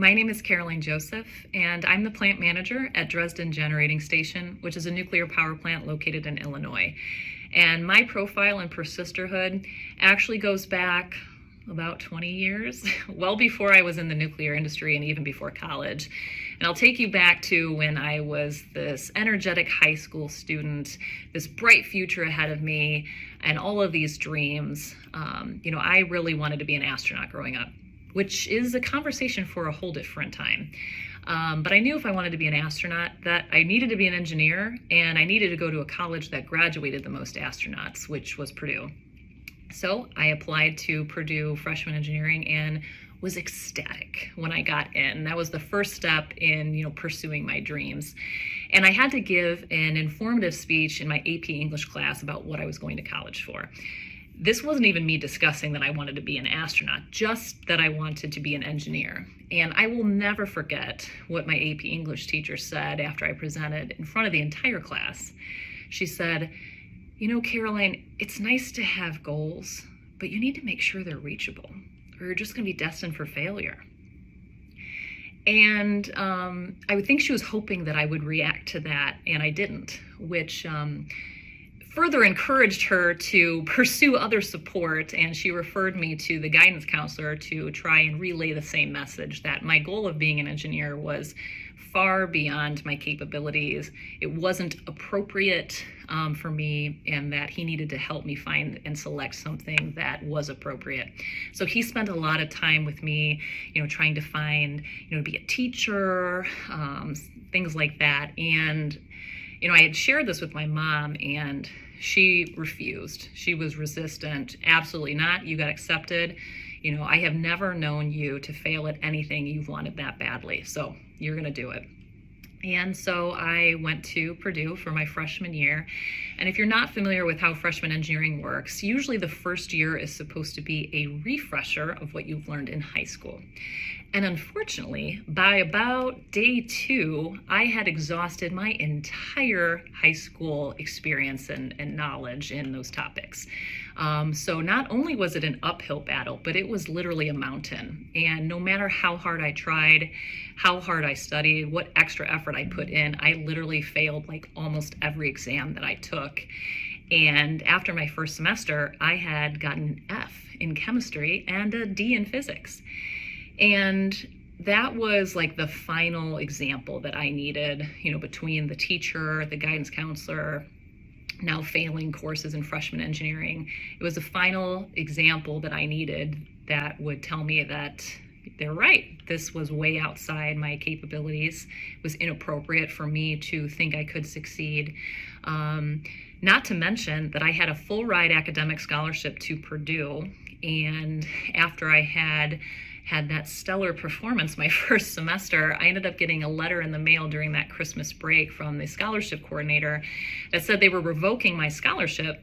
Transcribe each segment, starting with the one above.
My name is Caroline Joseph, and I'm the plant manager at Dresden Generating Station, which is a nuclear power plant located in Illinois. And my profile in Persisterhood actually goes back about 20 years, well before I was in the nuclear industry and even before college. And I'll take you back to when I was this energetic high school student, this bright future ahead of me, and all of these dreams. I really wanted to be an astronaut growing up, which is a conversation for a whole different time. But I knew if I wanted to be an astronaut that I needed to be an engineer, and I needed to go to a college that graduated the most astronauts, which was Purdue. So I applied to Purdue freshman engineering and was ecstatic when I got in. That was the first step in pursuing my dreams. And I had to give an informative speech in my AP English class about what I was going to college for. This wasn't even me discussing that I wanted to be an astronaut, just that I wanted to be an engineer. And I will never forget what my AP English teacher said after I presented in front of the entire class. She said, Caroline, it's nice to have goals, but you need to make sure they're reachable, or you're just going to be destined for failure. And I would think she was hoping that I would react to that, and I didn't, which further encouraged her to pursue other support, and she referred me to the guidance counselor to try and relay the same message, that my goal of being an engineer was far beyond my capabilities. It wasn't appropriate for me, and that he needed to help me find and select something that was appropriate. So he spent a lot of time with me, trying to find, to be a teacher, things like that. And I had shared this with my mom, and she refused. She was resistant. Absolutely not. You got accepted. I have never known you to fail at anything you've wanted that badly. So you're going to do it. And so I went to Purdue for my freshman year. And if you're not familiar with how freshman engineering works, usually the first year is supposed to be a refresher of what you've learned in high school. And unfortunately, by about day 2, I had exhausted my entire high school experience and knowledge in those topics. So not only was it an uphill battle, but it was literally a mountain. And no matter how hard I tried, how hard I studied, what extra effort I put in, I literally failed like almost every exam that I took. And after my first semester, I had gotten an F in chemistry and a D in physics. And that was like the final example that I needed, between the teacher, the guidance counselor, now failing courses in freshman engineering. It was the final example that I needed that would tell me that they're right. This was way outside my capabilities. It was inappropriate for me to think I could succeed. Not to mention that I had a full ride academic scholarship to Purdue. And after I had that stellar performance my first semester, I ended up getting a letter in the mail during that Christmas break from the scholarship coordinator that said they were revoking my scholarship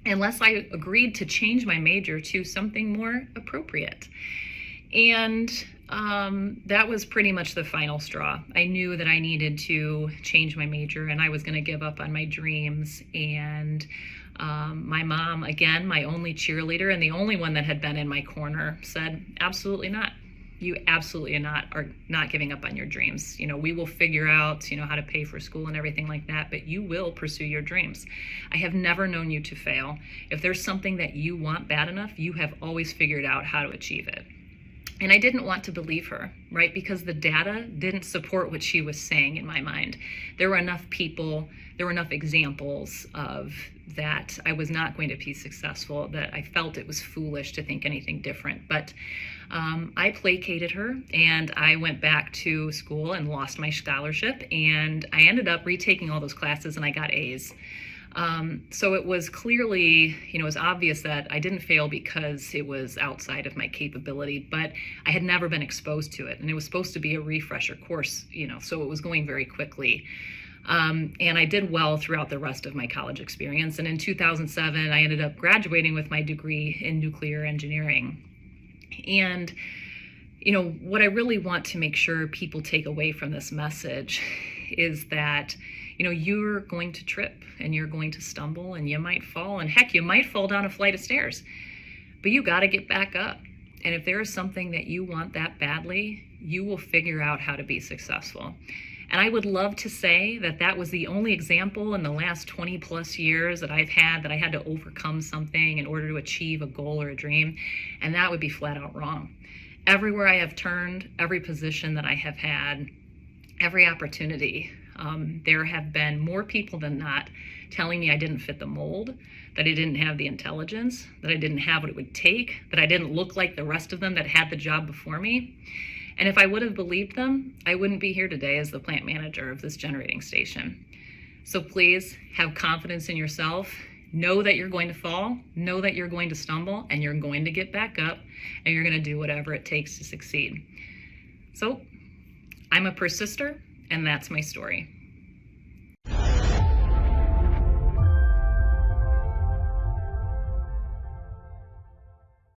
unless I agreed to change my major to something more appropriate. And that was pretty much the final straw. I knew that I needed to change my major, and I was going to give up on my dreams. And my mom, again, my only cheerleader and the only one that had been in my corner, said, absolutely not. You absolutely are not giving up on your dreams. We will figure out, how to pay for school and everything like that, but you will pursue your dreams. I have never known you to fail. If there's something that you want bad enough, you have always figured out how to achieve it. And I didn't want to believe her, right? Because the data didn't support what she was saying in my mind. There were enough people, there were enough examples of that I was not going to be successful, that I felt it was foolish to think anything different. But I placated her, and I went back to school and lost my scholarship, and I ended up retaking all those classes, and I got A's. So it was clearly, it was obvious that I didn't fail because it was outside of my capability, but I had never been exposed to it. And it was supposed to be a refresher course, so it was going very quickly. And I did well throughout the rest of my college experience. And in 2007, I ended up graduating with my degree in nuclear engineering. And, what I really want to make sure people take away from this message is that, you're going to trip and you're going to stumble and you might fall, and heck, you might fall down a flight of stairs, but you got to get back up. And if there is something that you want that badly, you will figure out how to be successful. And I would love to say that that was the only example in the last 20 plus years that I've had that I had to overcome something in order to achieve a goal or a dream. And that would be flat out wrong. Everywhere I have turned, every position that I have had, every opportunity, there have been more people than not telling me I didn't fit the mold, that I didn't have the intelligence, that I didn't have what it would take, that I didn't look like the rest of them that had the job before me. And if I would have believed them, I wouldn't be here today as the plant manager of this generating station. So please have confidence in yourself. Know that you're going to fall, know that you're going to stumble, and you're going to get back up, and you're going to do whatever it takes to succeed. So I'm a persister, and that's my story.